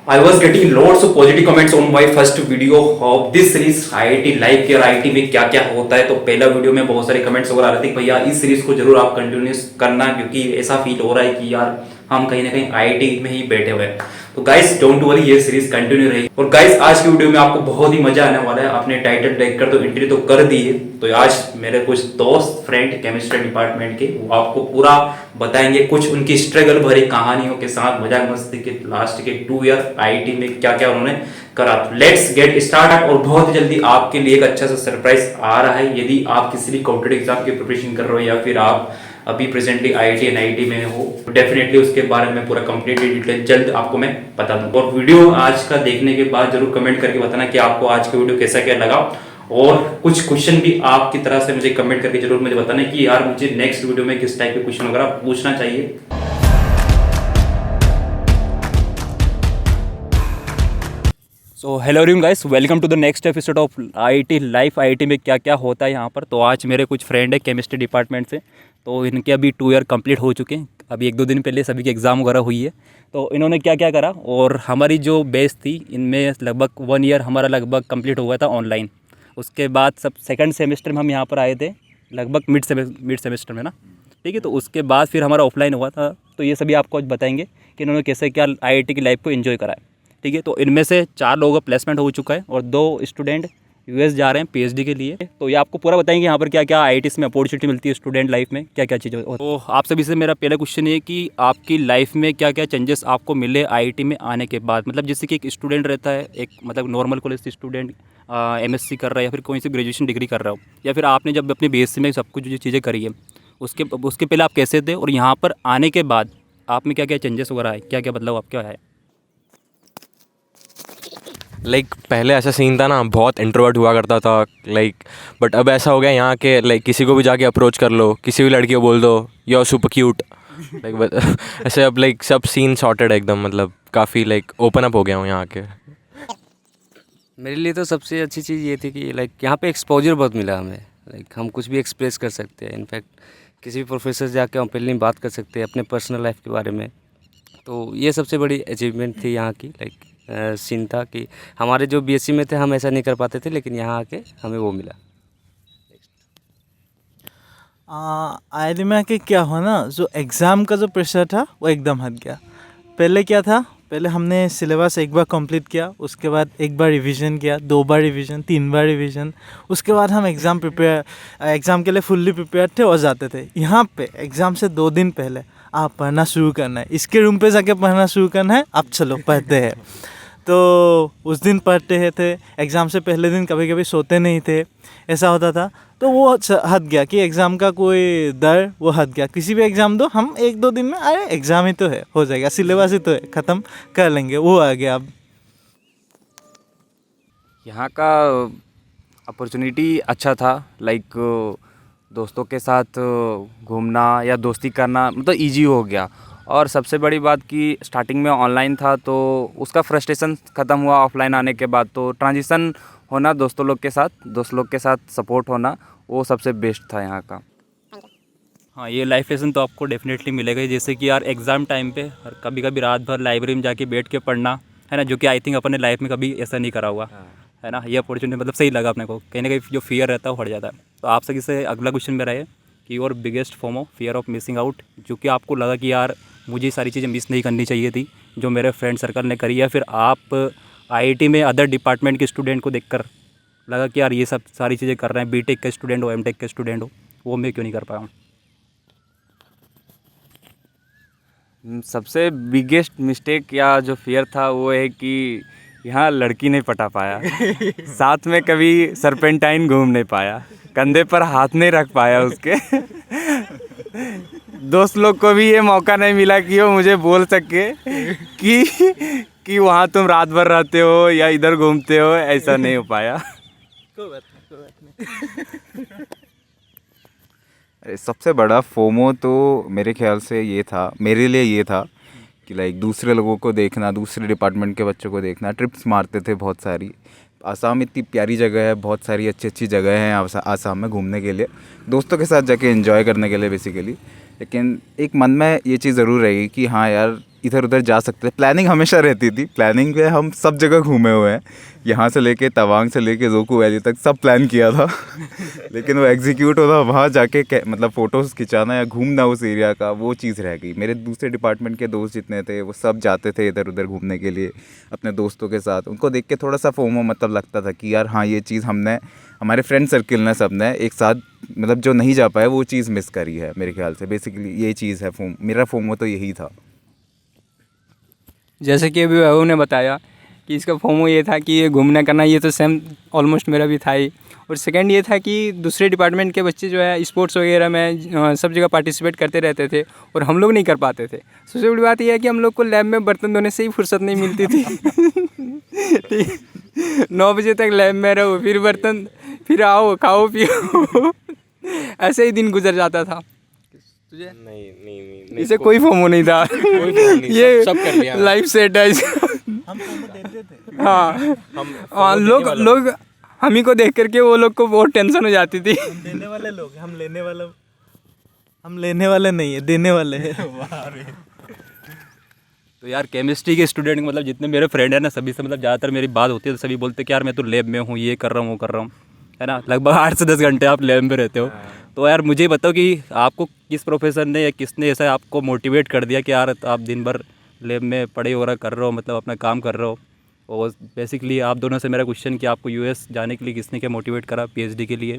I was getting lots of positive comments on my first video of this series IIT live के और IIT में क्या क्या होता है। तो पहला वीडियो में बहुत सारे कमेंट्स वगैरह आ रहे थे भैया इस सीरीज को जरूर आप कंटिन्यूस करना, क्योंकि ऐसा फील हो रहा है कि यार हम कहीं ना कहीं IIT में ही बैठे हुए हैं। तो गाइस डोंट वरी, ये सीरीज कंटिन्यू रही। और गाइस आज की वीडियो में आपको बहुत ही मजा आने वाला है। आपने टाइटल देखकर तो एंट्री तो कर दी है, तो आज मेरे कुछ दोस्त फ्रेंड केमिस्ट्री डिपार्टमेंट के वो आपको पूरा बताएंगे, कुछ उनकी स्ट्रगल भरी कहानियों के साथ मजाक मस्ती के लास्ट के 2 ईयर IIT में क्या क्या उन्होंने करा। Let's get start. और बहुत जल्दी आपके लिए एक अच्छा सा सरप्राइज आ रहा है। यदि आप किसी भी कॉम्पिटेटिव एग्जाम की प्रिपरेशन कर रहे हो या फिर आप अभी प्रेजेंटली IIT NIT में हो, तो डेफिनेटली उसके बारे में पूरा कंप्लीट डिटेल जल्द आपको मैं बता दूं। और वीडियो आज का देखने के बाद जरूर कमेंट करके बताना कि आपको आज का वीडियो कैसा क्या लगा। और कुछ क्वेश्चन भी आपकी तरह से मुझे कमेंट करके जरूर मुझे बताना कि यार मुझे नेक्स्ट वीडियो में किस टाइप के क्वेश्चन वगैरह पूछना चाहिए। So hello everyone guys, welcome to the next episode of IIT life. IIT में क्या क्या होता है यहाँ पर। तो आज मेरे कुछ फ्रेंड है केमिस्ट्री डिपार्टमेंट से, तो इनके अभी 2 ईयर कंप्लीट हो चुके हैं। अभी 1-2 दिन पहले सभी की एग्ज़ाम वगैरह हुई है। तो इन्होंने क्या क्या करा, और हमारी जो बैच थी इनमें लगभग 1 ईयर हमारा लगभग कंप्लीट हुआ था ऑनलाइन। उसके बाद सब सेकंड सेमेस्टर में हम यहाँ पर आए थे, लगभग मिड सेमेस्टर में ना, ठीक है। तो उसके बाद फिर हमारा ऑफलाइन हुआ था। तो ये सभी आपको आज बताएंगे कि इन्होंने कैसे क्या IIT की लाइफ को एंजॉय करा है, ठीक है। तो इनमें से 4 लोगों का प्लेसमेंट हो चुका है और 2 स्टूडेंट US जा रहे हैं PhD के लिए। तो ये आपको पूरा बताएंगे यहाँ पर क्या क्या IIT में अपॉर्चुनिटी मिलती है स्टूडेंट लाइफ में, क्या क्या चीज़ें। तो आप सभी से मेरा पहला क्वेश्चन ये कि आपकी लाइफ में क्या क्या चेंजेस आपको मिले IIT में आने के बाद। मतलब जैसे कि एक स्टूडेंट रहता है, एक मतलब नॉर्मल कॉलेज से स्टूडेंट MSc कर रहा है या फिर कोई सी ग्रेजुएशन डिग्री कर रहा हो, या फिर आपने जब अपनी BSc में सब कुछ जो चीज़ें करी है उसके पहले आप कैसे थे, और यहाँ पर आने के बाद आप में क्या क्या चेंजेस वगैरह है, क्या क्या बदलाव आपका है। पहले ऐसा सीन था ना, बहुत इंट्रोवर्ट हुआ करता था बट अब ऐसा हो गया यहाँ के किसी को भी जाके अप्रोच कर लो, किसी भी लड़की को बोल दो यू आर सुपर क्यूट ऐसे अब सब सीन सॉर्टेड है एकदम। मतलब काफ़ी ओपन अप हो गया हूँ यहाँ के। मेरे लिए तो सबसे अच्छी चीज़ ये थी कि यहाँ पे एक्सपोजर बहुत मिला हमें। हम कुछ भी एक्सप्रेस कर सकते हैं। इनफैक्ट किसी भी प्रोफेसर जाके ओपनली बात कर सकते हैं अपने पर्सनल लाइफ के बारे में। तो ये सबसे बड़ी अचीवमेंट थी यहाँ की। सीन था कि हमारे जो BSc में थे हम ऐसा नहीं कर पाते थे, लेकिन यहाँ आके हमें वो मिला। IIT में आके क्या हुआ ना, जो एग्ज़ाम का जो प्रेशर था वो एकदम हट गया। पहले क्या था, पहले हमने सिलेबस एक बार कंप्लीट किया, उसके बाद एक बार रिवीजन किया, 2 बार रिवीजन, 3 बार रिवीजन, उसके बाद हम एग्ज़ाम के लिए फुल्ली प्रिपेयर थे और जाते थे। यहाँ पे एग्ज़ाम से 2 दिन पहले आप पढ़ना शुरू करना है, इसके रूम पे जाके पढ़ना शुरू करना है, आप चलो पढ़ते हैं। तो उस दिन पढ़ते थे, एग्ज़ाम से पहले दिन कभी कभी सोते नहीं थे, ऐसा होता था। तो वो हट गया कि एग्ज़ाम का कोई डर वो हट गया। किसी भी एग्ज़ाम दो, हम 1-2 दिन में अरे एग्ज़ाम ही तो है, हो जाएगा, सिलेबस ही तो है, ख़त्म कर लेंगे, वो आ गया। अब यहाँ का अपॉर्चुनिटी अच्छा था। दोस्तों के साथ घूमना या दोस्ती करना मतलब इजी हो गया। और सबसे बड़ी बात कि स्टार्टिंग में ऑनलाइन था तो उसका फ्रस्ट्रेशन ख़त्म हुआ। ऑफलाइन आने के बाद तो ट्रांजिशन होना दोस्त लोग के साथ सपोर्ट होना, वो सबसे बेस्ट था यहाँ का। हाँ, ये लाइफ लेसन तो आपको डेफिनेटली मिलेगा ही। जैसे कि यार एग्ज़ाम टाइम पे कभी कभी रात भर लाइब्रेरी में जाके बैठ के पढ़ना, है ना, जो कि आई थिंक अपने लाइफ में कभी ऐसा नहीं करा हुआ, है ना। ये अपॉर्चुनिटी मतलब सही लगा अपने को, कहीं ना कहीं जो फियर रहता है वो हट जाता है। तो आप सभी से अगला क्वेश्चन मेरा है कि your biggest form of fear of missing out, जो कि आपको लगा कि यार मुझे सारी चीज़ें मिस नहीं करनी चाहिए थी जो मेरे फ्रेंड सर्कल ने करी, या फिर आप IIT में अदर डिपार्टमेंट के स्टूडेंट को देखकर लगा कि यार ये सब सारी चीज़ें कर रहे हैं, BTech के स्टूडेंट हो, MTech के स्टूडेंट हो, वो मैं क्यों नहीं कर पाया हूँ। सबसे बिगेस्ट मिस्टेक या जो फियर था वो है कि यहाँ लड़की नहीं पटा पाया साथ में कभी सरपेंटाइन घूम नहीं पाया, कंधे पर हाथ नहीं रख पाया उसके दोस्त लोग को भी ये मौका नहीं मिला कि वो मुझे बोल सके कि वहाँ तुम रात भर रहते हो या इधर घूमते हो, ऐसा नहीं हो पाया। कोई बात नहीं। सबसे बड़ा फोमो तो मेरे ख्याल से ये था, मेरे लिए ये था कि दूसरे लोगों को देखना, दूसरे डिपार्टमेंट के बच्चों को देखना। ट्रिप्स मारते थे बहुत सारी। आसाम इतनी प्यारी जगह है, बहुत सारी अच्छी अच्छी जगह हैं आसाम में घूमने के लिए, दोस्तों के साथ जाके एंजॉय करने के लिए बेसिकली। लेकिन एक मन में ये चीज़ ज़रूर रहेगी कि हाँ यार, इधर उधर जा सकते थे। प्लानिंग हमेशा रहती थी, प्लानिंग पे हम सब जगह घूमे हुए हैं, यहाँ से लेके तवांग से लेके जोको वैली तक सब प्लान किया था लेकिन वो एग्जीक्यूट होना, वहाँ जाके मतलब फ़ोटोज़ खिंचाना या घूमना उस एरिया का, वो चीज़ रह गई। मेरे दूसरे डिपार्टमेंट के दोस्त जितने थे वो सब जाते थे इधर उधर घूमने के लिए अपने दोस्तों के साथ। उनको देख के थोड़ा सा फोमो मतलब लगता था कि यार हाँ, ये चीज़ हमने, हमारे फ्रेंड सर्किल ने, सब ने एक साथ मतलब जो नहीं जा पाए वो चीज़ मिस करी है मेरे ख्याल से। बेसिकली ये चीज़ है मेरा फोमो तो यही था। जैसे कि अभी वैभव ने बताया कि इसका फोमो ये था कि ये घूमना करना, ये तो सेम ऑलमोस्ट मेरा भी था ही। और सेकंड ये था कि दूसरे डिपार्टमेंट के बच्चे जो है स्पोर्ट्स वगैरह में सब जगह पार्टिसिपेट करते रहते थे और हम लोग नहीं कर पाते थे। सबसे बड़ी बात यह है कि हम लोग को लैब में बर्तन धोने से ही फुर्सत नहीं मिलती थी ठीक, 9 बजे तक लैब में रहो, फिर बर्तन, फिर आओ खाओ पियो ऐसे ही दिन गुजर जाता था। तुझे नहीं इसे कोई फोमो नहीं था ये सब कर लिया। लाइफ सेट है हम फोमो देते थे। हाँ, लोग हम ही को देख करके वो लोग को बहुत टेंशन हो जाती थी। हम देने वाले लोग हैं, हम लेने वाले नहीं है, देने वाले हैं तो यार केमिस्ट्री के स्टूडेंट मतलब जितने मेरे फ्रेंड हैं ना, सभी से मतलब ज़्यादातर मेरी बात होती है तो सभी बोलते हैं कि यार मैं तो लैब में हूँ, ये कर रहा हूँ वो कर रहा हूँ, है ना। लगभग 8 से 10 घंटे आप लैब में रहते हो। तो यार मुझे बताओ कि आपको किस प्रोफेसर ने या किसने ऐसा आपको मोटिवेट कर दिया कि यार आप दिन भर लैब में पढ़ाई वगैरह कर रहे हो, मतलब अपना काम कर रहे हो। और बेसिकली आप दोनों से मेरा क्वेश्चन कि आपको यूएस जाने के लिए किसने क्या मोटिवेट करा पीएचडी के लिए,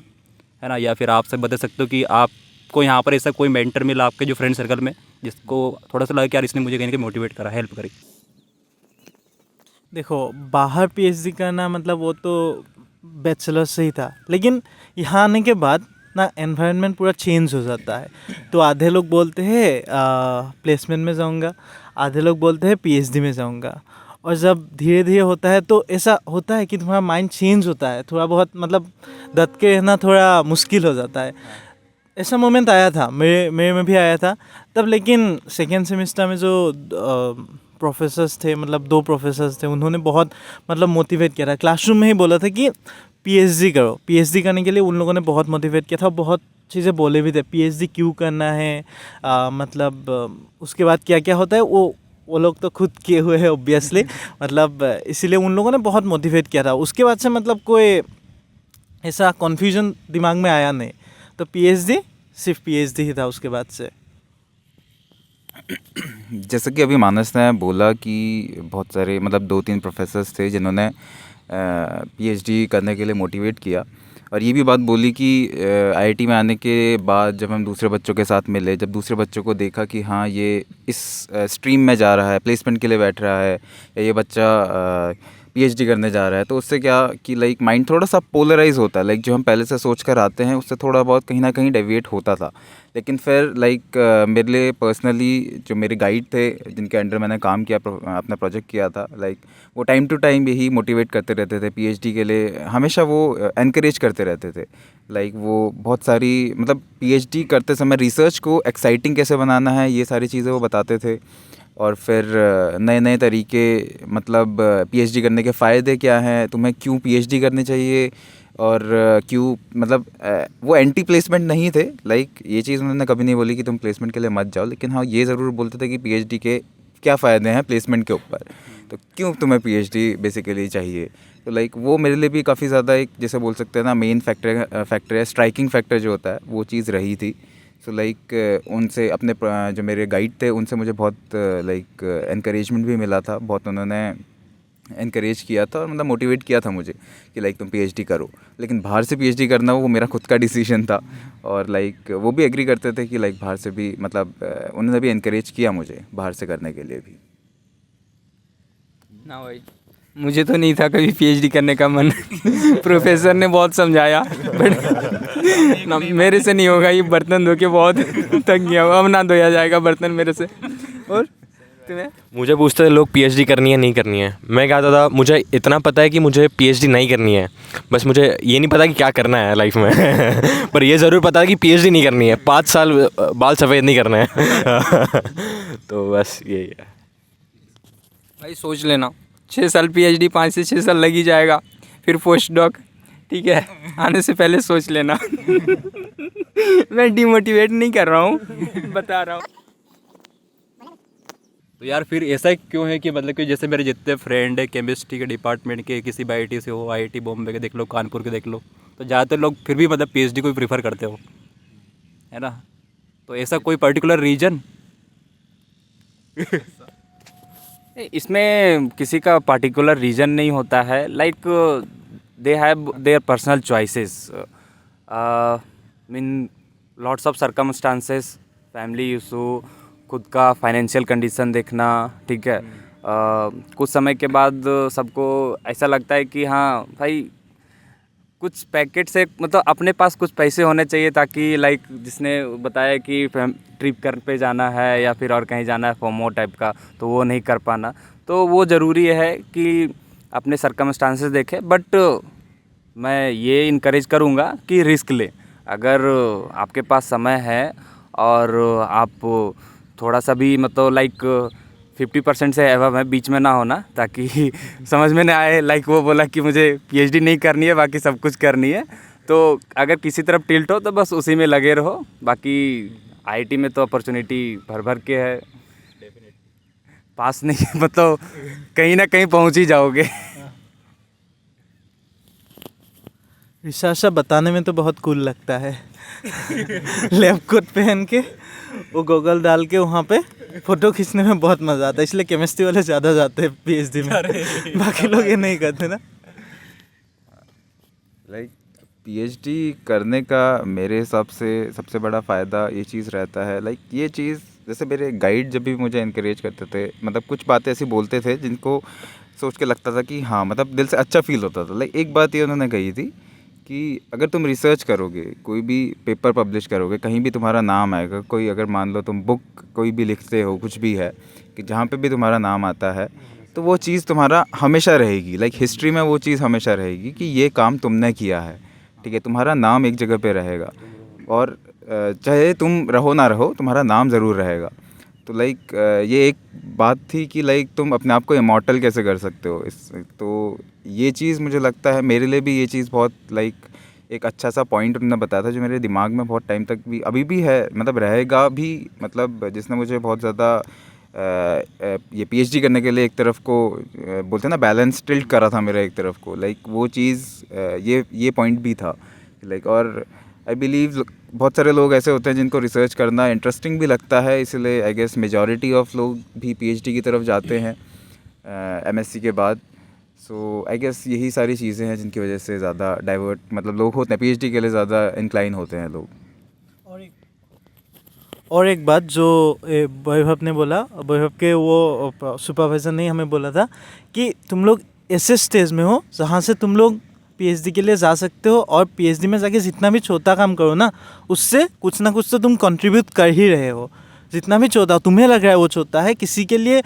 है ना। या फिर आपसे बता सकते हो कि आपको यहाँ पर ऐसा कोई मेंटर मिला आपके जो फ्रेंड सर्कल में जिसको थोड़ा सा लगा कि यार इसने मुझे कहीं ना कहीं मोटिवेट करा, हेल्प करी। देखो, बाहर पीएचडी करना मतलब वो तो बैचलर से ही था, लेकिन यहाँ आने के बाद ना एनवायरनमेंट पूरा चेंज हो जाता है। तो आधे लोग बोलते हैं प्लेसमेंट में जाऊँगा, आधे लोग बोलते हैं पीएचडी में जाऊँगा। और जब धीरे धीरे होता है तो ऐसा होता है कि तुम्हारा माइंड चेंज होता है, थोड़ा बहुत मतलब डट के रहना थोड़ा मुश्किल हो जाता है। ऐसा मोमेंट आया था, मेरे में भी आया था तब। लेकिन सेकेंड सेमेस्टर में जो प्रोफेसर्स थे, मतलब 2 प्रोफेसर्स थे, उन्होंने बहुत मतलब मोटिवेट किया था। क्लासरूम में ही बोला था कि पीएचडी करो। पीएचडी करने के लिए उन लोगों ने बहुत मोटिवेट किया था, बहुत चीज़ें बोले भी थे, पीएचडी क्यों करना है, मतलब उसके बाद क्या क्या होता है वो लोग तो खुद किए हुए हैं ऑब्वियसली, मतलब इसीलिए उन लोगों ने बहुत मोटिवेट किया था। उसके बाद से मतलब कोई ऐसा कन्फ्यूजन दिमाग में आया नहीं। तो पीएचडी सिर्फ पीएचडी ही था उसके बाद से। जैसे कि अभी मानस ने बोला कि बहुत सारे मतलब 2-3 प्रोफेसर्स थे जिन्होंने पीएचडी करने के लिए मोटिवेट किया। और ये भी बात बोली कि आईआईटी में आने के बाद जब हम दूसरे बच्चों के साथ मिले, जब दूसरे बच्चों को देखा कि हाँ ये इस स्ट्रीम में जा रहा है, प्लेसमेंट के लिए बैठ रहा है, या ये बच्चा पीएचडी करने जा रहा है, तो उससे क्या कि लाइक माइंड थोड़ा सा पोलराइज होता है। लाइक जो हम पहले से सोच कर आते हैं उससे थोड़ा बहुत कहीं ना कहीं डेविएट होता था। लेकिन फिर लाइक मेरे लिए पर्सनली जो मेरे गाइड थे जिनके अंडर मैंने काम किया, अपना प्रोजेक्ट किया था, लाइक वो टाइम टू टाइम यही मोटिवेट करते रहते थे पीएचडी के लिए। हमेशा वो एनकरेज करते रहते थे। लाइक वो बहुत सारी मतलब पीएचडी करते समय रिसर्च को एक्साइटिंग कैसे बनाना है, ये सारी चीज़ें वो बताते थे। और फिर नए नए तरीके, मतलब पीएचडी करने के फ़ायदे क्या हैं, तुम्हें क्यों पीएचडी करनी चाहिए, और क्यों मतलब वो एंटी प्लेसमेंट नहीं थे। लाइक ये चीज़ उन्होंने कभी नहीं बोली कि तुम प्लेसमेंट के लिए मत जाओ, लेकिन हाँ ये ज़रूर बोलते थे कि पीएचडी के क्या फ़ायदे हैं प्लेसमेंट के ऊपर, तो क्यों तुम्हें पीएचडी बेसिकली चाहिए। तो लाइक वो मेरे लिए भी काफ़ी ज़्यादा एक जैसे बोल सकते हैं ना मेन फैक्टर है, स्ट्राइकिंग फैक्टर जो होता है वो चीज़ रही थी। सो लाइक उनसे अपने जो मेरे गाइड थे उनसे मुझे बहुत लाइक एनकरेजमेंट भी मिला था, बहुत उन्होंने एनकरेज किया था और मतलब मोटिवेट किया था मुझे कि लाइक तुम पीएचडी करो। लेकिन बाहर से पीएचडी करना वो मेरा खुद का डिसीजन था। और लाइक वो भी एग्री करते थे कि लाइक बाहर से भी मतलब उन्होंने भी एनकरेज किया मुझे बाहर से करने के लिए भी। ना भाई, मुझे तो नहीं था कभी पीएचडी करने का मन प्रोफेसर ने बहुत समझाया बट ना मेरे से नहीं होगा, ये बर्तन धो के बहुत थक गया हूँ, अब ना धोया जाएगा बर्तन मेरे से। और तुम्हें? मुझे पूछते थे लोग पीएचडी करनी है नहीं करनी है, मैं कहता था मुझे इतना पता है कि मुझे पीएचडी नहीं करनी है, बस मुझे ये नहीं पता कि क्या करना है लाइफ में पर ये ज़रूर पता है कि पीएचडी नहीं करनी है, 5 साल बाल सफ़ेद नहीं करना है तो बस यही है भाई। सोच लेना 6 साल पीएचडी, 5 से 6 साल लग ही जाएगा, फिर पोस्ट डॉक, ठीक है, आने से पहले सोच लेना मैं डिमोटिवेट नहीं कर रहा हूँ, बता रहा हूँ। तो यार फिर ऐसा क्यों है कि मतलब कि जैसे मेरे जितने फ्रेंड है केमिस्ट्री के डिपार्टमेंट के, किसी भी आईटी से हो, आईआईटी बॉम्बे के देख लो, कानपुर के देख लो, तो ज़्यादातर लोग फिर भी मतलब पीएचडी को ही प्रीफर करते हो, है ना? तो ऐसा कोई पर्टिकुलर रीजन? इसमें किसी का पर्टिकुलर रीज़न नहीं होता है, like they have their personal choices, mean lots of circumstances, family issue, खुद का फाइनेंशियल कंडीशन देखना, ठीक है। कुछ समय के बाद सबको ऐसा लगता है कि हाँ भाई कुछ पैकेट से मतलब अपने पास कुछ पैसे होने चाहिए, ताकि लाइक जिसने बताया कि ट्रिप कर पे जाना है या फिर और कहीं जाना है फोमो टाइप का, तो वो नहीं कर पाना, तो वो ज़रूरी है कि अपने सर्कमस्टांसेस देखें। बट मैं ये इनकरेज करूँगा कि रिस्क ले। अगर आपके पास समय है और आप थोड़ा सा भी मतलब लाइक 50% से एवं है, बीच में ना होना, ताकि समझ में ना आए लाइक वो बोला कि मुझे पीएचडी नहीं करनी है, बाकी सब कुछ करनी है। तो अगर किसी तरफ टिल्ट हो तो बस उसी में लगे रहो। बाकी आईआईटी में तो अपॉर्चुनिटी भर भर के है, पास नहीं मतलब कहीं ना कहीं पहुंच ही जाओगे। रिसाशा बताने में तो बहुत कूल लगता है। लैब कोट पहन के वो गॉगल डाल के वहाँ पे फ़ोटो खींचने में बहुत मज़ा आता है, इसलिए केमिस्ट्री वाले ज़्यादा जाते हैं पीएचडी में। बाकी लोग ये नहीं करते ना। लाइक पीएचडी करने का मेरे हिसाब से सबसे बड़ा फ़ायदा ये चीज़ रहता है, लाइक ये चीज़ जैसे मेरे गाइड जब भी मुझे इनकरेज करते थे, मतलब कुछ बातें ऐसी बोलते थे जिनको सोच के लगता था कि हाँ मतलब दिल से अच्छा फील होता था। लाइक एक बात ये उन्होंने कही थी कि अगर तुम रिसर्च करोगे, कोई भी पेपर पब्लिश करोगे, कहीं भी तुम्हारा नाम आएगा, कोई अगर मान लो तुम बुक कोई भी लिखते हो, कुछ भी है कि जहाँ पे भी तुम्हारा नाम आता है, तो वो चीज़ तुम्हारा हमेशा रहेगी। लाइक हिस्ट्री में वो चीज़ हमेशा रहेगी कि ये काम तुमने किया है, ठीक है। तुम्हारा नाम एक जगह पे रहेगा और चाहे तुम रहो ना रहो, तुम्हारा नाम ज़रूर रहेगा। तो लाइक ये एक बात थी कि लाइक तुम अपने आप को इमॉर्टल कैसे कर सकते हो इस, तो ये चीज़ मुझे लगता है मेरे लिए भी ये चीज़ बहुत लाइक एक अच्छा सा पॉइंट उन्होंने बताया था, जो मेरे दिमाग में बहुत टाइम तक भी अभी भी है, मतलब रहेगा भी। मतलब जिसने मुझे बहुत ज़्यादा ये पीएचडी करने के लिए एक तरफ को बोलते हैं ना बैलेंस टिल्ट करा था मेरा एक तरफ को, लाइक वो चीज़ ये पॉइंट भी था लाइक। और आई बिलीव बहुत सारे लोग ऐसे होते हैं जिनको रिसर्च करना इंटरेस्टिंग भी लगता है, इसलिए आई गेस मेजॉरिटी ऑफ लोग भी पीएचडी की तरफ जाते हैं एमएससी के बाद। सो आई गेस यही सारी चीज़ें हैं जिनकी वजह से ज़्यादा डाइवर्ट मतलब लोग होते हैं पीएचडी के लिए ज़्यादा इंक्लाइन होते हैं लोग। और एक बात जो वैभव ने बोला, वैभव के वो सुपरवाइज़र ने हमें बोला था कि तुम लोग ऐसे स्टेज में हो जहाँ से तुम लोग पीएचडी के लिए जा सकते हो, और पीएचडी में जाके जितना भी छोटा काम करो ना, उससे कुछ ना कुछ तो तुम कंट्रीब्यूट कर ही रहे हो। जितना भी छोटा तुम्हें लग रहा है वो छोटा है, किसी के लिए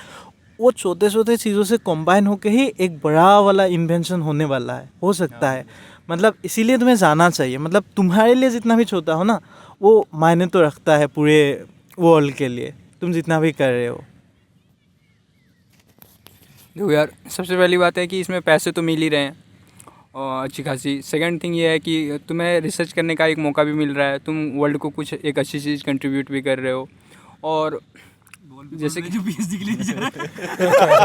वो छोटे छोटे चीज़ों से कंबाइन होकर ही एक बड़ा वाला इन्वेंशन होने वाला है, हो सकता है। मतलब इसीलिए तुम्हें जाना चाहिए। मतलब तुम्हारे लिए जितना भी छोटा हो ना, वो मायने तो रखता है पूरे वर्ल्ड के लिए, तुम जितना भी कर रहे हो। देखो यार, सबसे पहली बात है कि इसमें पैसे तो मिल ही रहे हैं और अच्छी खासी। सेकंड थिंग ये है कि तुम्हें रिसर्च करने का एक मौका भी मिल रहा है, तुम वर्ल्ड को कुछ एक अच्छी चीज़ कंट्रीब्यूट भी कर रहे हो। और जैसे कि जो पीएचडी के लिए नहीं जा रहा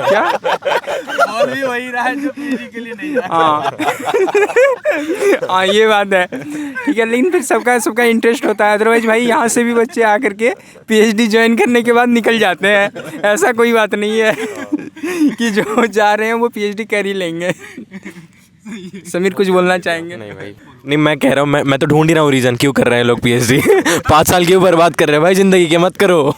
क्या और भी वही रहा है जो पीएचडी के लिए नहीं जा रहा। हाँ ये बात है, ठीक है। लेकिन फिर सबका इंटरेस्ट होता है, अदरवाइज भाई यहाँ से भी बच्चे आकर के पीएचडी ज्वाइन करने के बाद निकल जाते हैं। ऐसा कोई बात नहीं है कि जो जा रहे हैं वो पीएचडी कर ही लेंगे। समीर कुछ बोलना चाहेंगे? नहीं भाई, नहीं मैं कह रहा हूँ, मैं तो ढूंढ ही रहा हूँ रीज़न क्यों कर रहे हैं लोग पीएचडी। 5 साल क्यों बर्बाद कर रहे हैं भाई ज़िंदगी के, मत करो।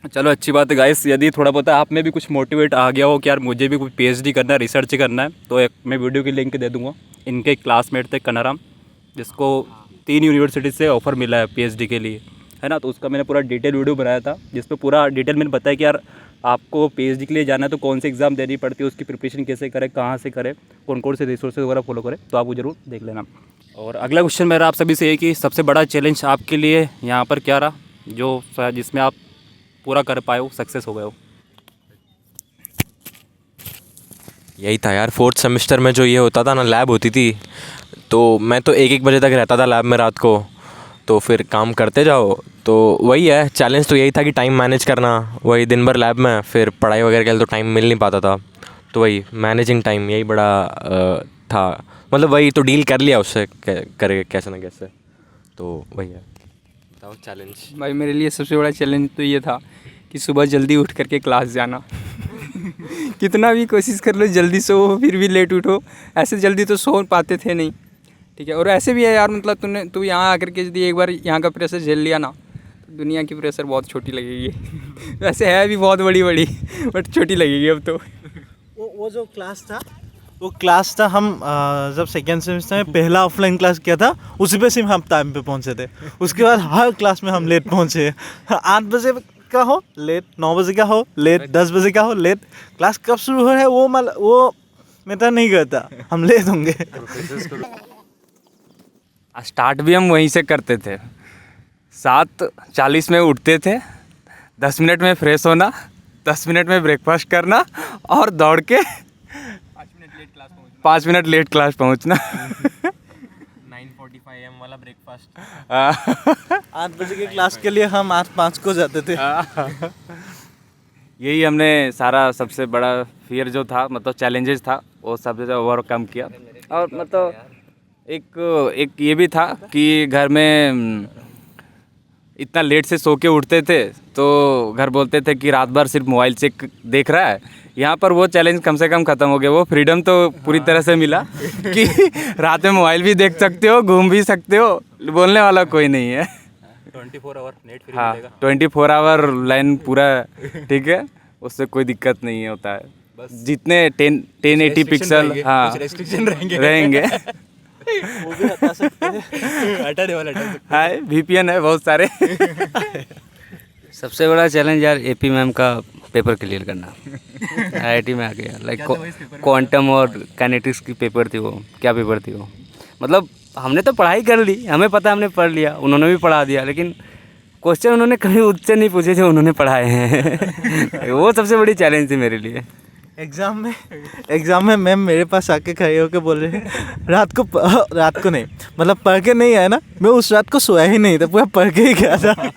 चलो अच्छी बात है गाइस, यदि थोड़ा बहुत आप में भी कुछ मोटिवेट आ गया हो कि यार मुझे भी कुछ पीएचडी करना है, रिसर्च करना है, तो एक मैं वीडियो की लिंक दे दूँगा। इनके एक क्लासमेट थे कनाराम, जिसको 3 यूनिवर्सिटी से ऑफ़र मिला है पीएचडी के लिए, है ना। तो उसका मैंने पूरा डिटेल वीडियो बनाया था, जिसमें पूरा डिटेल मैंने बताया कि यार आपको पीएचडी के लिए जाना है तो कौन सी एग्ज़ाम देनी पड़ती है, उसकी प्रिपरेशन कैसे करें, कहाँ से करें, कौन कौन से रिसोर्सेज वगैरह फॉलो करें, तो आप वो ज़रूर देख लेना। और अगला क्वेश्चन मेरा आप सभी से है कि सबसे बड़ा चैलेंज आपके लिए यहाँ पर क्या रहा, जो जिसमें आप पूरा कर पाए हो, सक्सेस हो गए हो? यही था यार, 4th सेमेस्टर में जो ये होता था ना, लैब होती थी, तो मैं तो 1-1 बजे तक रहता था लैब में रात को। तो फिर काम करते जाओ, तो वही है, चैलेंज तो यही था कि टाइम मैनेज करना, वही दिन भर लैब में, फिर पढ़ाई वगैरह के लिए तो टाइम मिल नहीं पाता था, तो वही मैनेजिंग टाइम यही बड़ा था, मतलब वही तो डील कर लिया उससे करे कैसे ना कैसे, तो वही है बताओ चैलेंज। भाई मेरे लिए सबसे बड़ा चैलेंज तो ये था कि सुबह जल्दी उठ करके क्लास जाना। कितना भी कोशिश कर लो जल्दी सो फिर भी लेट उठो, ऐसे जल्दी तो सो पाते थे नहीं, ठीक है। और ऐसे भी है यार, मतलब तू यहाँ आकर के यदि एक बार यहाँ का प्रेशर झेल लिया ना, तो दुनिया की प्रेशर बहुत छोटी लगेगी। वैसे है भी बहुत बड़ी बड़ी, बट छोटी लगेगी अब तो। वो जो क्लास था हम जब सेकेंड सेमेस्टर में पहला ऑफलाइन क्लास किया था, उसी पे सिर्फ हम टाइम पे पहुंचे थे। उसके बाद हर क्लास में हम लेट पहुंचे। 8 बजे का हो लेट, 9 बजे का हो लेट, 10 बजे का हो लेट। क्लास कब शुरू हो रहा है वो मैटर नहीं करता, हम लेट होंगे। स्टार्ट भी हम वहीं से करते थे, 7:40 में उठते थे, 10 मिनट में फ्रेश होना, 10 मिनट में ब्रेकफास्ट करना और दौड़ के 5 मिनट लेट क्लास पहुंचना। 9:45 AM वाला ब्रेकफास्ट। 8 बजे की क्लास के लिए हम 8:05 को जाते थे। यही हमने सारा सबसे बड़ा फियर जो था, मतलब चैलेंजेस था, वो सब जो ओवरकम किया। और मतलब एक ये भी था कि घर में इतना लेट से सो के उठते थे तो घर बोलते थे कि रात भर सिर्फ मोबाइल से देख रहा है। यहाँ पर वो चैलेंज कम से कम ख़त्म हो गया, वो फ्रीडम तो पूरी तरह से मिला कि रात में मोबाइल भी देख सकते हो, घूम भी सकते हो, बोलने वाला कोई नहीं है। 24 आवर नेट फ्री हाँ, मिलेगा। 24 आवर लाइन पूरा, ठीक है, उससे कोई दिक्कत नहीं होता है। जितने 1080 पिक्सल, हाँ, रेस्ट्रिक्शन रहेंगे। वो भी हटा सकते हैं। हटा दे वाला हटा सकते है, VPN है बहुत सारे। सबसे बड़ा चैलेंज यार AP मैम का पेपर क्लियर करना। IIT में आ गया, लाइक क्वांटम और काइनेटिक्स की पेपर थी वो। क्या पेपर थी वो, मतलब हमने तो पढ़ाई कर ली, हमें पता, हमने पढ़ लिया, उन्होंने भी पढ़ा दिया, लेकिन क्वेश्चन उन्होंने कभी उससे नहीं पूछे जो उन्होंने पढ़ाए हैं। वो सबसे बड़ी चैलेंज थी मेरे लिए। एग्ज़ाम में मैम मेरे पास आके खड़े होकर बोल रहे हैं रात को नहीं, मतलब पढ़ के नहीं आया ना, मैं उस रात को सोया ही नहीं था, पूरा पढ़ के ही गया था।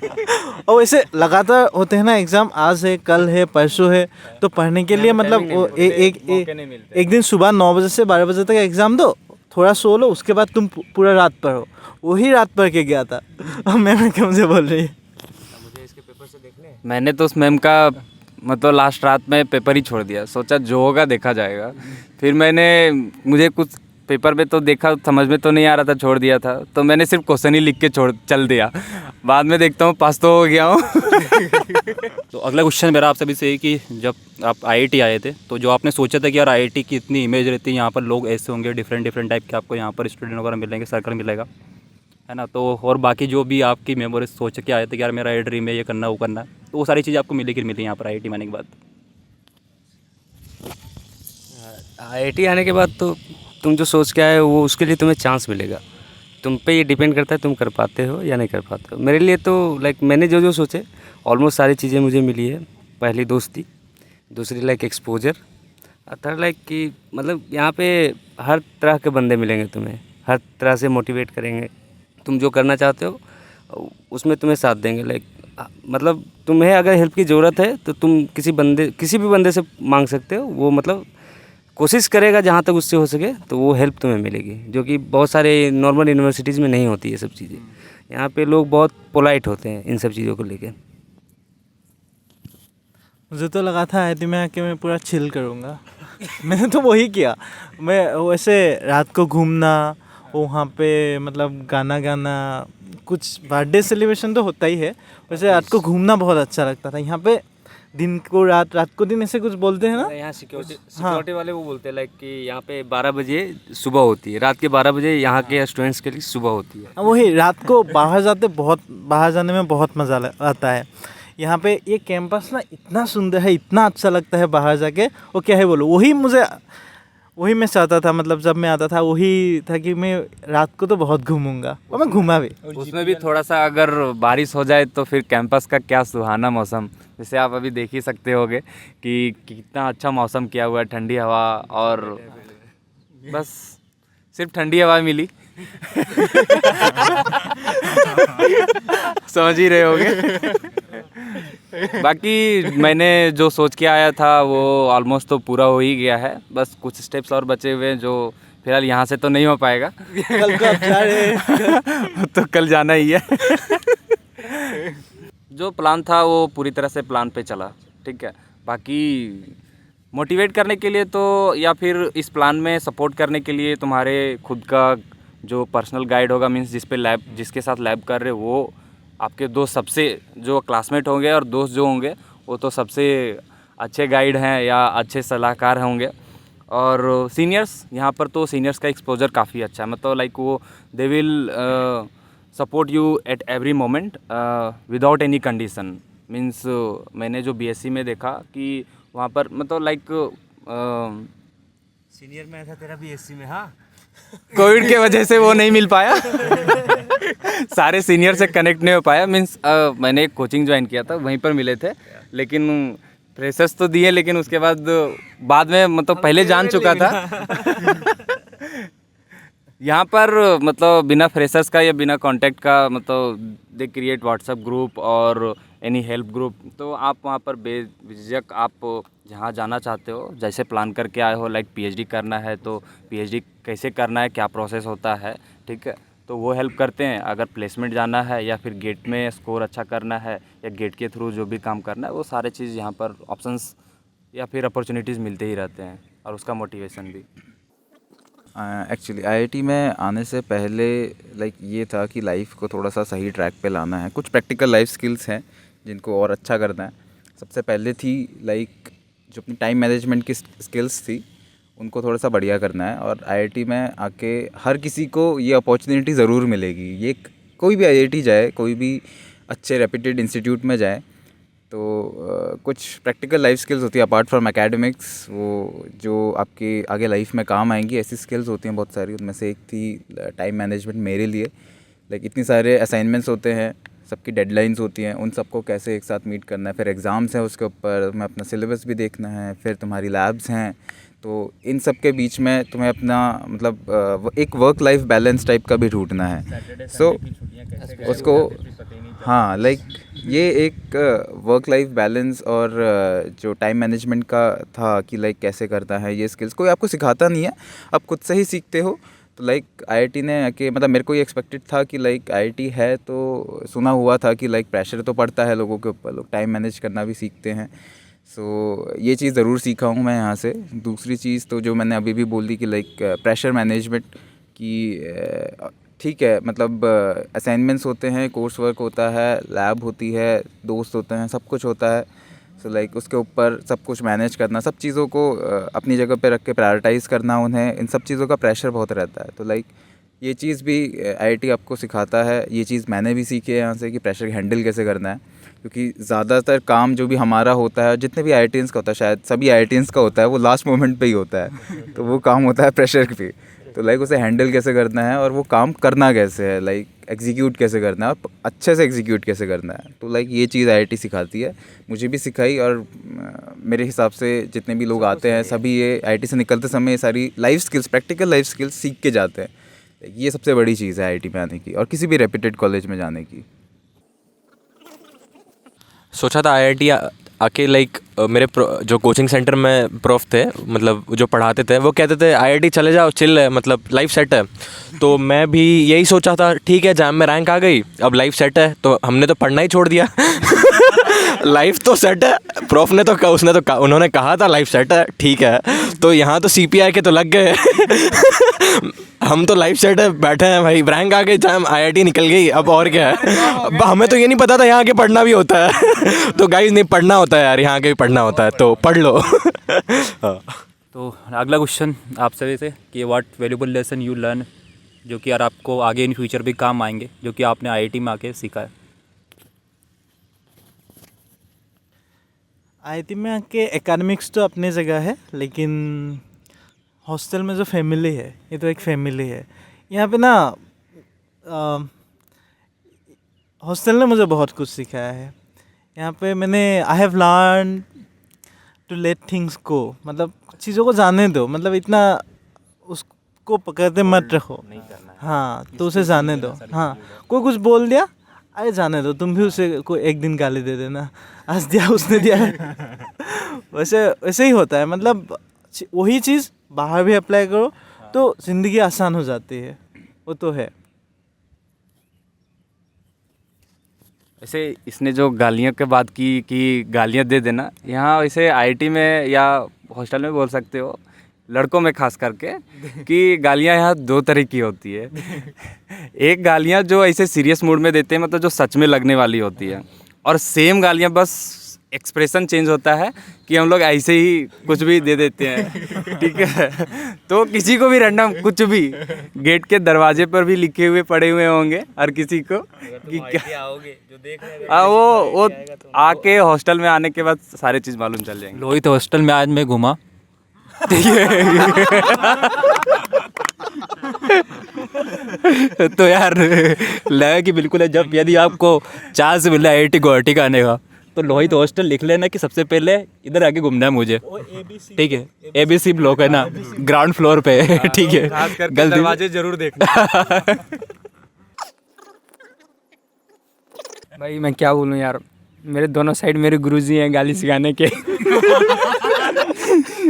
और वैसे लगातार होते हैं ना एग्ज़ाम, आज है, कल है, परसों है, तो पढ़ने के लिए मतलब वो एक दिन सुबह 9 बजे से 12 बजे तक एग्ज़ाम दो, थोड़ा सो लो, उसके बाद तुम पूरा रात पढ़ो। वही रात पढ़ के गया था। और मैम क्या मुझे बोल रही है, मैंने तो उस मैम का मतलब लास्ट रात में पेपर ही छोड़ दिया, सोचा जो होगा देखा जाएगा। फिर मुझे कुछ पेपर में तो देखा, समझ में तो नहीं आ रहा था, छोड़ दिया था, तो मैंने सिर्फ क्वेश्चन ही लिख के चल दिया। बाद में देखता हूँ पास तो हो गया हूँ। तो अगला क्वेश्चन मेरा आपसे भी से है कि जब आप IIT आए थे तो जो आपने सोचा था कि यार IIT की इतनी इमेज रहती है, यहाँ पर लोग ऐसे होंगे, डिफरेंट टाइप के आपको यहाँ पर स्टूडेंट वगैरह मिलेंगे, सर्कल मिलेगा, है ना, तो और बाकी जो भी आपकी मेमोरीज सोच के आए थे कि यार मेरा ये ड्रीम है, ये करना, वो करना, तो वो सारी चीज़ें आपको मिली कि मिली यहाँ पर IIT आने के बाद? IIT आने के बाद तो तुम जो सोच के आए हो वो, उसके लिए तुम्हें चांस मिलेगा। तुम पे ये डिपेंड करता है तुम कर पाते हो या नहीं कर पाते हो। मेरे लिए तो लाइक मैंने जो सोचे ऑलमोस्ट सारी चीज़ें मुझे मिली है। पहली दोस्ती, दूसरी लाइक एक्सपोजर, थर्ड लाइक कि मतलब यहाँ पे हर तरह के बंदे मिलेंगे तुम्हें, हर तरह से मोटिवेट करेंगे, तुम जो करना चाहते हो उसमें तुम्हें साथ देंगे। लाइक मतलब तुम्हें अगर हेल्प की ज़रूरत है तो तुम किसी भी बंदे से मांग सकते हो, वो मतलब कोशिश करेगा जहाँ तक उससे हो सके तो वो हेल्प तुम्हें मिलेगी, जो कि बहुत सारे नॉर्मल यूनिवर्सिटीज़ में नहीं होती है सब चीज़ें। यहाँ पे लोग बहुत पोलाइट होते हैं इन सब चीज़ों को लेके। मुझे तो लगा था IIT में आके मैं पूरा चिल करूँगा। मैंने तो वही किया। मैं वैसे रात को घूमना, वहाँ पे मतलब गाना गाना, कुछ बर्थडे सेलिब्रेशन तो होता ही है, वैसे रात को घूमना बहुत अच्छा लगता था। यहाँ पे दिन को रात, रात को दिन, ऐसे कुछ बोलते हैं ना यहाँ सिक्योरिटी वाले वो बोलते हैं लाइक कि यहाँ पे 12 बजे सुबह होती है, रात के 12 बजे यहाँ के स्टूडेंट्स के लिए सुबह होती है। वही रात को बाहर जाने में बहुत मज़ा आता है। यहाँ पे ये कैंपस ना इतना सुंदर है, इतना अच्छा लगता है बाहर जाके, वो क्या है बोलो, वही मैं चाहता था। मतलब जब मैं आता था वही था कि मैं रात को तो बहुत घूमूंगा, और मैं घूमा भी। उसमें भी थोड़ा सा अगर बारिश हो जाए तो फिर कैंपस का क्या सुहाना मौसम, जैसे आप अभी देख ही सकते होगे कि कितना अच्छा मौसम किया हुआ है, ठंडी हवा, और बस सिर्फ ठंडी हवा मिली। समझ ही रहे होगे। बाकी मैंने जो सोच के आया था वो ऑलमोस्ट तो पूरा हो ही गया है, बस कुछ स्टेप्स और बचे हुए हैं जो फिलहाल यहाँ से तो नहीं हो पाएगा। कल को आप जा रहे हैं। तो कल जाना ही है। जो प्लान था वो पूरी तरह से प्लान पे चला, ठीक है। बाकी मोटिवेट करने के लिए तो या फिर इस प्लान में सपोर्ट करने के लिए तुम्हारे खुद का जो पर्सनल गाइड होगा, मीन्स जिसके साथ लैब कर रहे हो, वो आपके दोस्त सबसे जो क्लासमेट होंगे और दोस्त जो होंगे वो तो सबसे अच्छे गाइड हैं या अच्छे सलाहकार होंगे। और सीनियर्स, यहाँ पर तो सीनियर्स का एक्सपोजर काफ़ी अच्छा है, मतलब लाइक वो they will support you at every moment without any condition. Means मैंने जो बीएससी में देखा कि वहाँ पर मतलब लाइक सीनियर में था तेरा बीएससी में। हाँ, कोविड के वजह से वो नहीं मिल पाया। सारे सीनियर से कनेक्ट नहीं हो पाया। मीन्स मैंने एक कोचिंग ज्वाइन किया था, वहीं पर मिले थे, लेकिन फ्रेशर्स तो दिए, लेकिन उसके बाद में मतलब पहले जान चुका था। यहाँ पर मतलब बिना फ्रेशर्स का या बिना कांटेक्ट का मतलब दे क्रिएट व्हाट्सएप ग्रुप और एनी हेल्प ग्रुप। तो आप वहाँ पर बेझिझक आप जहाँ जाना चाहते हो, जैसे प्लान करके आए हो, लाइक पीएचडी करना है तो पीएचडी कैसे करना है, क्या प्रोसेस होता है, ठीक है, तो वो हेल्प करते हैं। अगर प्लेसमेंट जाना है या फिर गेट में स्कोर अच्छा करना है या गेट के थ्रू जो भी काम करना है, वो सारे चीज़ यहाँ पर ऑप्शंस या फिर अपॉर्चुनिटीज़ मिलते ही रहते हैं, और उसका मोटिवेशन भी। एक्चुअली आईआईटी में आने से पहले लाइक ये था कि लाइफ को थोड़ा सा सही ट्रैक पे लाना है। कुछ प्रैक्टिकल लाइफ स्किल्स हैं जिनको और अच्छा करना है। सबसे पहले थी लाइक जो अपनी टाइम मैनेजमेंट की स्किल्स थी, उनको थोड़ा सा बढ़िया करना है। और आईआईटी में आके हर किसी को ये अपॉर्चुनिटी ज़रूर मिलेगी। ये कोई भी आईआईटी जाए, कोई भी अच्छे रेप्यूटेड इंस्टीट्यूट में जाए, तो कुछ प्रैक्टिकल लाइफ स्किल्स होती है अपार्ट फ्रॉम एकेडमिक्स, वो जो आपके आगे लाइफ में काम आएंगी। ऐसी स्किल्स होती हैं बहुत सारी, उनमें से एक थी टाइम मैनेजमेंट मेरे लिए। लाइक इतनी सारे असाइनमेंट्स होते हैं, सबकी डेडलाइंस होती हैं, उन सबको कैसे एक साथ मीट करना है। फिर एग्ज़ाम्स हैं, उसके ऊपर तुम्हें अपना सिलेबस भी देखना है, फिर तुम्हारी लैब्स हैं। तो इन सब के बीच में तुम्हें अपना मतलब एक वर्क लाइफ बैलेंस टाइप का भी ढूंढना है। सो उसको हाँ लाइक ये एक वर्क लाइफ बैलेंस और जो टाइम मैनेजमेंट का था कि लाइक कैसे करता है, ये स्किल्स कोई आपको सिखाता नहीं है, आप खुद से ही सीखते हो। तो लाइक आईआईटी ने आके मतलब मेरे को ये एक्सपेक्टेड था कि लाइक आईआईटी है तो सुना हुआ था कि लाइक प्रेशर तो पड़ता है लोगों के ऊपर, लोग टाइम मैनेज करना भी सीखते हैं। सो ये चीज़ ज़रूर सीखा हूँ मैं यहाँ से। दूसरी चीज़ तो जो मैंने अभी भी बोल दी कि लाइक प्रेशर मैनेजमेंट की, ठीक है, मतलब असाइनमेंट्स होते हैं, कोर्स वर्क होता है, लैब होती है, दोस्त होते हैं, सब कुछ होता है। सो लाइक उसके ऊपर सब कुछ मैनेज करना, सब चीज़ों को अपनी जगह पे रख के प्रायोरिटाइज़ करना उन्हें, इन सब चीज़ों का प्रेशर बहुत रहता है। तो लाइक ये चीज़ भी आईआईटी आपको सिखाता है। ये चीज़ मैंने भी सीखी है यहाँ से कि प्रेशर हैंडल कैसे करना है, क्योंकि ज़्यादातर काम जो भी हमारा होता है, जितने भी आईआईटीएंस का होता है, शायद सभी आईआईटीएंस का होता है, वो लास्ट मोमेंट पे ही होता है। तो वो काम होता है प्रेशर पे। तो लाइक उसे हैंडल कैसे करना है और वो काम करना कैसे है, लाइक एग्जीक्यूट कैसे करना है और अच्छे से एग्जीक्यूट कैसे करना है। तो लाइक ये चीज़ आईआईटी सिखाती है, मुझे भी सिखाई। और मेरे हिसाब से जितने भी लोग आते हैं सभी ये आईआईटी से निकलते समय ये सारी life skills, practical life skills सीख के जाते हैं। ये सबसे बड़ी चीज़ है आईआईटी में आने की और किसी भी रेप्यूटेड कॉलेज में जाने की। सोचा था आईआईटी आके लाइक मेरे जो कोचिंग सेंटर में प्रोफ थे, मतलब जो पढ़ाते थे, वो कहते थे आईआईटी चले जाओ, चिल है, मतलब लाइफ सेट है। तो मैं भी यही सोचा था, ठीक है जैम में रैंक आ गई, अब लाइफ सेट है, तो हमने तो पढ़ना ही छोड़ दिया। लाइफ तो सेट है, प्रोफ ने तो उन्होंने कहा था लाइफ सेट है, ठीक है, तो यहाँ तो सीपीआई के तो लग गए। हम तो लाइफ सेट है, बैठे हैं भाई, रैंक आ गई, जैम आईआईटी निकल गई, अब और क्या है। अब हमें तो ये नहीं पता था यहाँ के पढ़ना भी होता है। तो गाइस नहीं, पढ़ना होता है यार, यहाँ के भी पढ़ना होता है, तो पढ़ लो। तो अगला क्वेश्चन आपसे वैसे कि what valuable lesson you learn, जो कि यार आपको आगे इन फ्यूचर भी काम आएंगे, जो कि आपने आईआईटी में आके सीखा है। आईआईटी में आके एकेडमिक्स तो अपनी जगह है, लेकिन हॉस्टल में जो फैमिली है, ये तो एक फैमिली है। यहाँ पे ना हॉस्टल ने मुझे बहुत कुछ सिखाया है। यहाँ पे मैंने I have learn to let things go, मतलब चीज़ों को जाने दो, मतलब इतना को पकड़ते मत रखो, हाँ तो उसे जाने दो। हाँ कोई कुछ बोल दिया, अरे जाने दो, तुम भी उसे कोई एक दिन गाली दे देना, आज दिया उसने दिया वैसे वैसे ही होता है। मतलब वही चीज़ बाहर भी अप्लाई करो तो ज़िंदगी आसान हो जाती है, वो तो है। वैसे इसने जो गालियों के बात की कि गालियाँ दे देना, यहाँ वैसे आईआईटी में या हॉस्टल में बोल सकते हो, लड़कों में खास करके, कि गालियाँ यहाँ दो तरह की होती है। एक गालियाँ जो ऐसे सीरियस मूड में देते हैं, मतलब जो सच में लगने वाली होती है, और सेम गालियाँ बस एक्सप्रेशन चेंज होता है कि हम लोग ऐसे ही कुछ भी दे देते हैं, ठीक है। तो किसी को भी रैंडम कुछ भी गेट के दरवाजे पर भी लिखे हुए पड़े हुए होंगे, और किसी को कि क्या वो आके हॉस्टल में आने के बाद सारी चीज़ मालूम चल जाएंगे। लोहित हॉस्टल में आज मैं घूमा, ठीक है। तो यार लगा कि बिल्कुल है, जब यदि आपको चांस मिला आईआईटी गुवाहाटी का आने का, तो लोहित हॉस्टल लिख लेना कि सबसे पहले इधर आके घूमना है मुझे, ठीक है। ABC ब्लॉक है ना, ग्राउंड फ्लोर पे, ठीक है। खास करके दरवाजे जरूर देखना। भाई मैं क्या बोलूँ यार, मेरे दोनों साइड मेरे गुरुजी हैं गाली सिखाने के।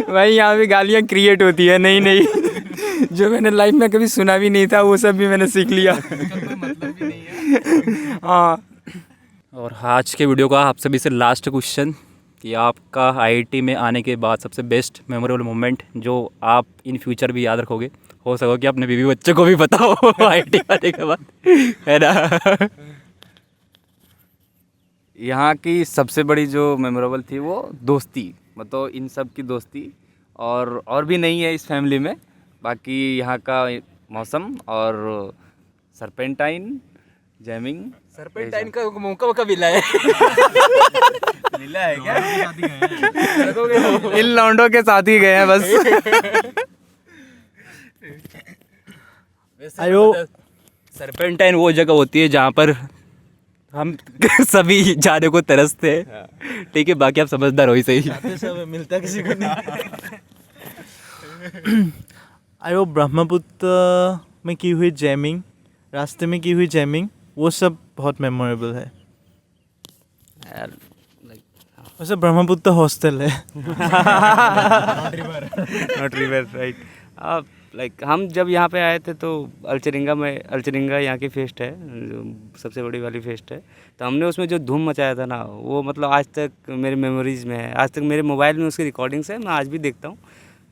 भाई यहाँ पे गालियाँ क्रिएट होती है, नहीं नहीं, जो मैंने लाइफ में कभी सुना भी नहीं था वो सब भी मैंने सीख लिया। हाँ। और आज के वीडियो का आप सभी से लास्ट क्वेश्चन कि आपका आईआईटी में आने के बाद सबसे बेस्ट मेमोरेबल मोमेंट जो आप इन फ्यूचर भी याद रखोगे, हो सको कि अपने बीवी बच्चों को भी पता हो आईआईटी आने के बाद, है ना। यहाँ की सबसे बड़ी जो मेमोरेबल थी वो दोस्ती, मतलब इन सब की दोस्ती, और भी नहीं है इस फैमिली में। बाकी यहाँ का मौसम और सरपेंटाइन जैमिंग, सरपेंटाइन का मौका मिला है। मिला है क्या? इन लौंडों के साथ ही गए हैं बस। आयो सरपेंटाइन वो जगह होती है जहाँ पर हम सभी जाने को तरसते हैं, ठीक है। बाकी आप समझदार हो ही सही। सब मिलता किसी को नहीं। अरे ब्रह्मपुत्र में की हुई जैमिंग, रास्ते में की हुई जैमिंग, वो सब बहुत मेमोरेबल है। यार वैसे ब्रह्मपुत्र हॉस्टल है। Not river right. लाइक हम जब यहाँ पे आए थे तो अल्चरिंगा यहाँ की फेस्ट है, जो सबसे बड़ी वाली फेस्ट है। तो हमने उसमें जो धूम मचाया था ना, वो मतलब आज तक मेरी मेमोरीज़ में है। आज तक मेरे मोबाइल में उसकी रिकॉर्डिंग्स है, मैं आज भी देखता हूँ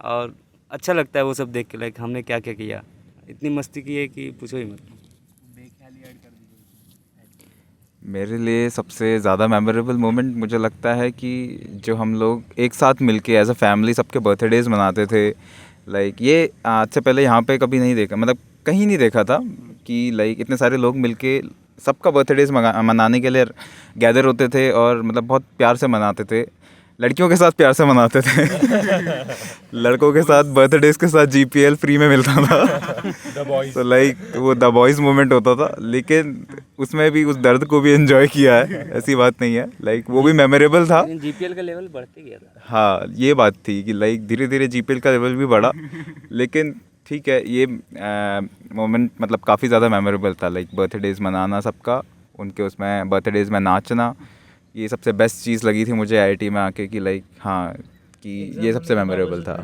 और अच्छा लगता है वो सब देख के। लाइक हमने क्या क्या किया, इतनी मस्ती की है कि पूछो ही मत। मेरे लिए सबसे ज़्यादा मेमोरेबल मोमेंट मुझे लगता है कि जो हम लोग एक साथ मिलके एज अ फैमिली सबके बर्थडेज़ मनाते थे। लाइक ये आज से पहले यहाँ पे कभी नहीं देखा, मतलब कहीं नहीं देखा था कि लाइक इतने सारे लोग मिलके सबका बर्थडेज़ मनाने के लिए गैदर होते थे, और मतलब बहुत प्यार से मनाते थे। लड़कियों के साथ प्यार से मनाते थे। लड़कों के साथ बर्थडेज़ के साथ GPL फ्री में मिलता था। तो लाइक वो द बॉयज़ मोमेंट होता था, लेकिन उसमें भी उस दर्द को भी एंजॉय किया है, ऐसी बात नहीं है। लाइक वो भी मेमोरेबल था। GPL का लेवल बढ़ते गया था। हाँ ये बात थी कि लाइक धीरे धीरे GPL का लेवल भी बढ़ा, लेकिन ठीक है ये मोमेंट मतलब काफ़ी ज़्यादा मेमोरेबल था। लाइक बर्थडेज़ मनाना सबका, उनके उसमें बर्थडेज़ में नाचना, ये सबसे बेस्ट चीज़ लगी थी मुझे आईआईटी में आके कि लाइक हाँ कि ये सबसे मेमोरेबल था।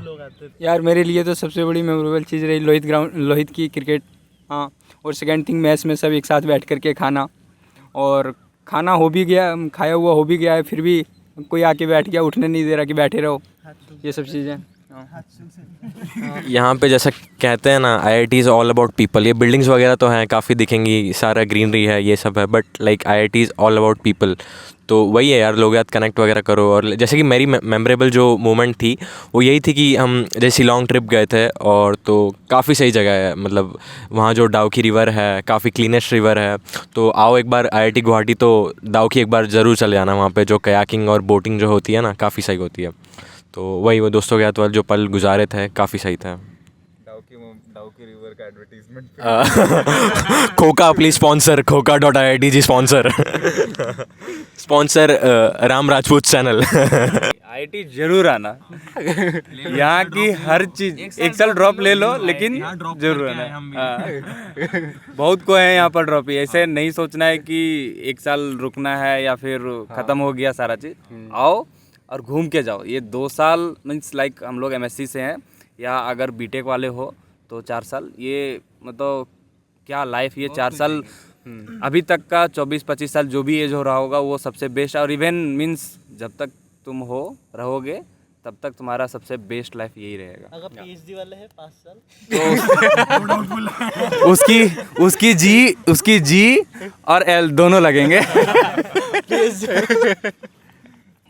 यार मेरे लिए तो सबसे बड़ी मेमोरेबल चीज़ रही लोहित की क्रिकेट। हाँ, और सेकंड थिंग मैच में सब एक साथ बैठ करके खाना, और खाना हो भी गया, खाया हुआ हो भी गया है, फिर भी कोई आके बैठ गया, उठने नहीं दे रहा कि बैठे रहो, ये सब चीज़ें। यहाँ पे जैसा कहते हैं ना, IIT is all about people. ये बिल्डिंग्स वगैरह तो हैं, काफ़ी दिखेंगी, सारा ग्रीनरी है, ये सब है, but like IIT is all about people. तो वही है यार, लोग याद कनेक्ट वगैरह करो। और जैसे कि मेरी मेमोरेबल जो मोमेंट थी वो यही थी कि हम जैसे शिलोंग ट्रिप गए थे, और तो काफ़ी सही जगह है, मतलब वहाँ जो डाउकी रिवर है काफ़ी क्लीनेस्ट रिवर है। तो आओ एक बार IIT गुवाहाटी तो डाउकी एक बार ज़रूर चले जाना, वहाँ पे जो कयाकिंग और बोटिंग जो होती है ना काफ़ी सही होती है। तो वही वो दोस्तों के साथ वाले जो पल गुजारे थे काफ़ी सही था। डाउ की रिवर का एडवर्टीजमेंट खोका प्लीज स्पॉन्सर खोका.iitg sponsor sponsor Ram Rajput channel IIT जरूर आना। यहाँ की हर चीज एक साल ड्रॉप ले लो, लेकिन जरूर आना। हाँ। बहुत को है यहाँ पर ड्रॉप ही, ऐसे नहीं सोचना है कि एक साल रुकना है या फिर ख़त्म हो गया सारा चीज़। आओ और घूम के जाओ। ये 2 साल मीन्स लाइक हम लोग एमएससी से हैं, या अगर बीटेक वाले हो तो 4 साल। ये मतलब क्या लाइफ, ये 4 साल अभी तक का 24-25 साल जो भी एज हो रहा होगा वो सबसे बेस्ट। और इवन मीन्स जब तक तुम हो रहोगे तब तक तुम्हारा सबसे बेस्ट लाइफ यही रहेगा। अगर पीएचडी वाले हैं 5 साल तो उसकी जी और एल दोनों लगेंगे।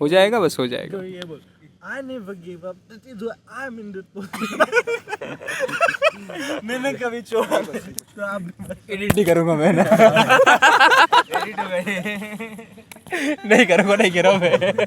हो जाएगा, बस हो जाएगा। तो ये बोल I never give up. That is why I'm in that position. मैंने कभी छोड़ा नहीं। तो आप एडिट नहीं करूँगा मैं ना। नहीं करूँगा, नहीं कह रहा हूँ मैं।